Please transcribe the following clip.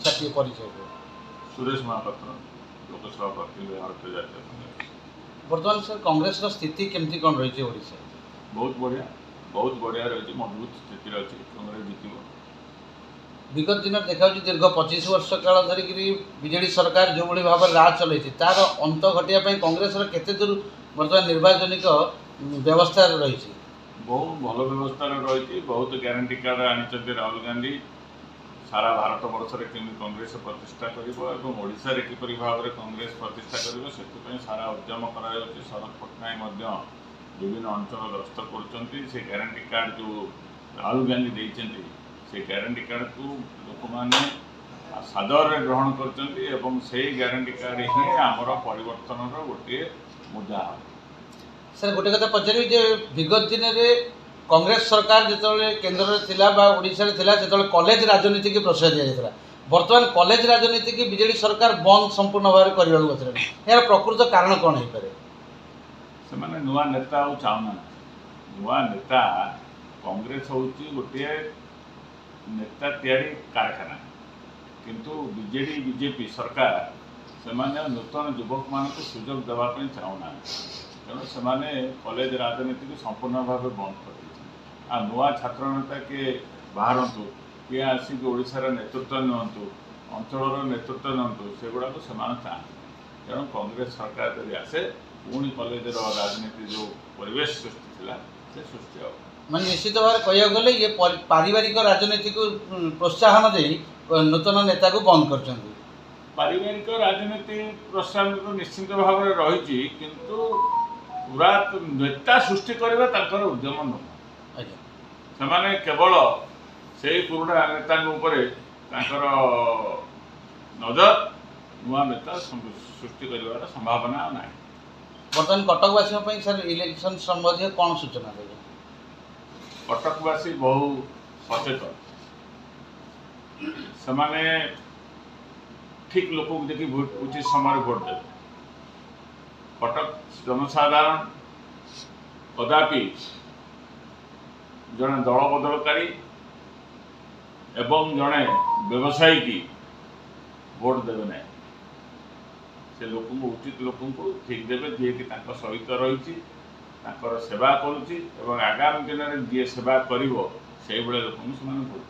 जातीय परिचय सुरेश महापात्र लोकसभा प्रार्थी भारतीय जातीय कांग्रेस। बर्तमान सर कांग्रेस स्थिति केमती कौन रही है ओडिशा? बहुत बढ़िया रही, मजबूत स्थिति अच्छी, कांग्रेस जीत। विगत दिन देखा दीर्घ 25 वर्ष काल धरिक बीजेडी सरकार जो भाई भाव राज चल तार अंत घटापी कांग्रेस केते दूर बर्तमान निर्वाचनिक व्यवस्था रही? बहुत भल व्यवस्था रही, बहुत ग्यारंटी कार्ड आनी राहुल गांधी सारा भारत वर्ष में केमी कांग्रेस प्रतिष्ठा करशा किपर भाव में कांग्रेस प्रतिष्ठा कर सारा उद्यम कर शरद पट्टनायक विभिन्न अंचल गस्त कर ग्यारंटी कार्ड जो राहुल गांधी देते से ग्यारंटी कार्ड को लोक मैंने सादर ग्रहण कर ग्यारंटी कार्ड ही आमर परिवर्तन गोटे मुद्दा। सर गोटे कथा पचारि विगत दिन में कांग्रेस सरकार जो केन्द्र ओडिशा से कॉलेज राजनीति की प्रश्रय दि जाता, बर्तमान कॉलेज राजनीति की बीजेडी सरकार बंद संपूर्ण भाव करने यार प्रकृत कारण कौन हो पारे? से माने नुआ नेता चाहूना, नुआ नेता कांग्रेस हूँ गोटे नेता तैयारी कारखाना, किंतु बीजेडी बीजेपी सरकार से माने नूतन युवक मान सुजोग देवाई चाहूना, तेणु से कॉलेज राजनीति को संपूर्ण भाव बंद कर नुआ छात्र नेता किए बाहरतु किए आसिक ओडिशार नेतृत्व नियंतु अंचल नेतृत्व नियंतु से गुड़ाक से चाहते, तेणु कांग्रेस सरकार जब आसे पुणी कॉलेज राजनीति जो परिवेश सृष्टि थी से सृष्टि हो मैं निश्चित भाव कह गले ये पारिवारिक राजनीति को प्रोत्साहन दे नूतन नेता को बंद कर पारिवारिक राजनीति प्रोत्साहन तो निश्चित भाव में रही, किंतु पूरा नेता सृष्टि करने उद्यम नुह से केवल से पुराणा नेता नजर नुआ नेता सृष्टि कर संभावना ना। बर्तमान कटकवासी सर इलेक्शन संबंधी कौन सूचना देते? कटकवासी बहु सचेतन, से ठीक लोक को देखी उचित समय भोट दे। कटक जनसाधारण कदापि जड़े दल बदलकारी एवं जड़े व्यवसायी की भोट देवे ना, से लोक उचित लोक ठीक देवे जी कि सहित रही सेवा करुच्ची, आगामी दिन में जी सेवा कर लोक भोट